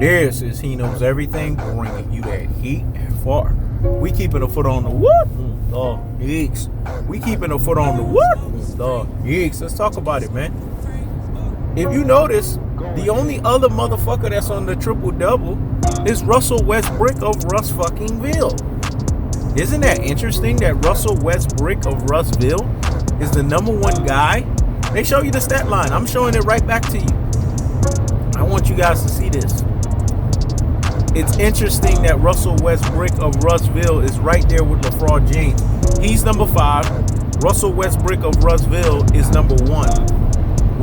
This is He Knows Everything, bringing you that heat and far. We keeping a foot on the what? Yeeks. We keeping a foot on the what? Yeeks. Let's talk about it, man. If you notice, the only other motherfucker that's on the triple-double is Russell Westbrick of Russfuckingville. Isn't that interesting that Russell Westbrick of Russville is the number one guy? They show you the stat line. I'm showing it right back to you. I want you guys to see this. It's interesting that Russell Westbrick of Russville is right there with LaFraud James. He's number 5. Russell Westbrick of Russville is number 1.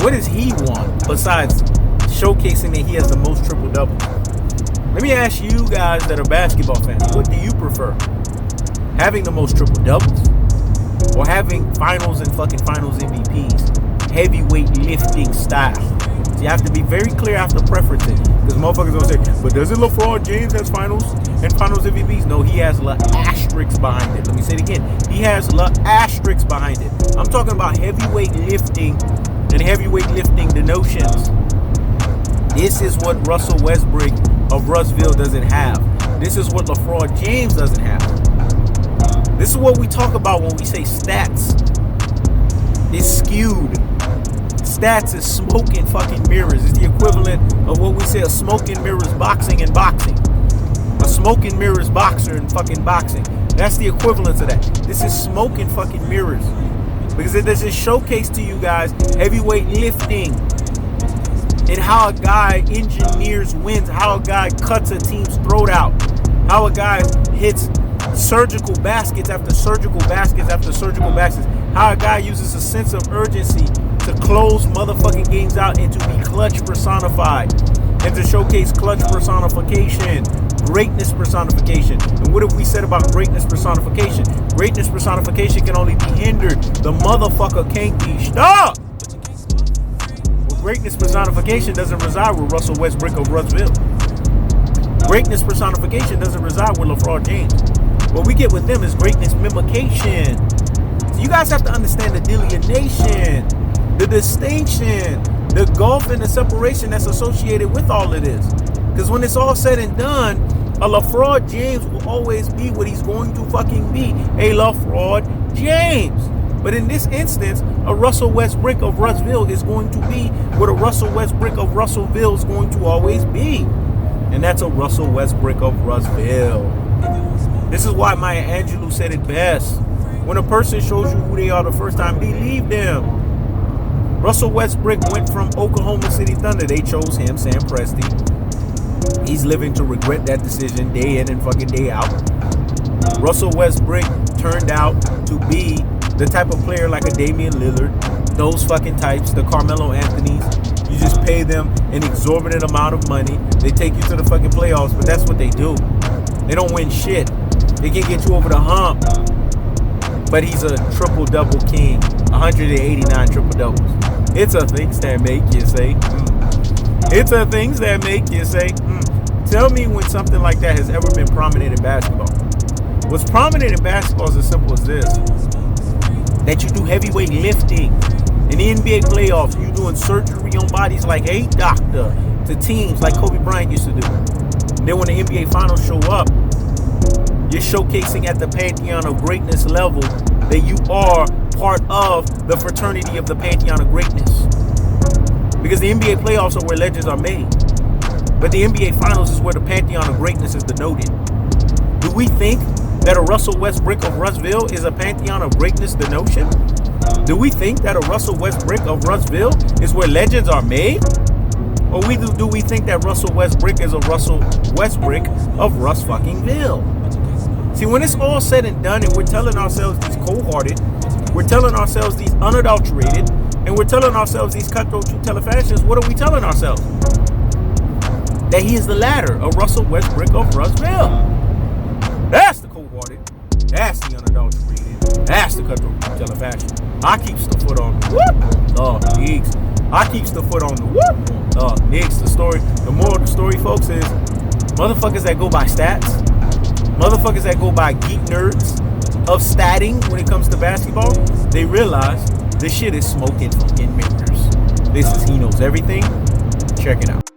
What does he want besides showcasing that he has the most triple doubles? Let me ask you guys that are basketball fans, what do you prefer? Having the most triple doubles or having finals and fucking finals MVPs? Heavyweight lifting style. So you have to be very clear after preferences, because motherfuckers don't say, but doesn't LaFraud James has finals and finals MVPs? No, he has asterisks behind it. Let me say it again. He has asterisks behind it. I'm talking about heavyweight lifting and heavyweight lifting the notions. This is what Russell Westbrick of Russville doesn't have. This is what LaFraud James doesn't have. This is what we talk about when we say stats. It's skewed. Stats is smoke and fucking mirrors. It's the equivalent of what we say a smoke and mirrors boxing and boxing. A smoke and mirrors boxer and fucking boxing. That's the equivalent to that. This is smoke and fucking mirrors. Because it doesn't showcase to you guys heavyweight lifting and how a guy engineers wins, how a guy cuts a team's throat out, how a guy hits surgical baskets after surgical baskets after surgical baskets, how a guy uses a sense of urgency to close motherfucking games out and to be clutch personified and to showcase clutch personification, greatness personification. And what have we said about greatness personification? Greatness personification can only be hindered. The motherfucker can't be stopped. Well, greatness personification doesn't reside with Russell Westbrick of Russville. Greatness personification doesn't reside with LaFraud James. What we get with them is greatness mimication. So you guys have to understand the delineation, the distinction, the gulf and the separation that's associated with all of this. Because when it's all said and done, a LaFraud James will always be what he's going to fucking be, a LaFraud James. But in this instance, a Russell Westbrick of Russville is going to be what a Russell Westbrick of Russellville is going to always be. And that's a Russell Westbrick of Russville. This is why Maya Angelou said it best. When a person shows you who they are the first time, believe them. Russell Westbrick went from Oklahoma City Thunder. They chose him, Sam Presti. He's living to regret that decision day in and fucking day out. Russell Westbrick turned out to be the type of player like a Damian Lillard, those fucking types, the Carmelo Anthonys. You just pay them an exorbitant amount of money. They take you to the fucking playoffs, but that's what they do. They don't win shit. They can't get you over the hump. But he's a triple-double king. 189 triple-doubles. It's a things that make you say, It's a things that make you say, Tell me when something like that has ever been prominent in basketball. What's prominent in basketball is as simple as this. That you do heavyweight lifting. In the NBA playoffs, you doing surgery on bodies like a doctor to teams like Kobe Bryant used to do. And then when the NBA finals show up, you're showcasing at the pantheon of greatness level that you are part of the fraternity of the pantheon of greatness. Because the NBA playoffs are where legends are made. But the NBA finals is where the pantheon of greatness is denoted. Do we think that a Russell Westbrick of Russville is a pantheon of greatness denotion? Do we think that a Russell Westbrick of Russville is where legends are made? Or do we think that Russell Westbrick is a Russell Westbrick of Russfuckingville? See, when it's all said and done and we're telling ourselves these cold-hearted, we're telling ourselves these unadulterated, and we're telling ourselves these cutthroat two-teller fashions, what are we telling ourselves? That he is the latter, a Russell Westbrick of Russville. That's the cold-hearted. That's the unadulterated. That's the cutthroat two-teller fashion. I keeps the foot on the whoop. Niggas. I keeps the foot on the whoop. Niggas. The moral of the story, folks, is motherfuckers that go by stats, motherfuckers that go by geek nerds of statting when it comes to basketball, they realize this shit is smoking fucking mirrors. This is He Knows Everything. Check it out.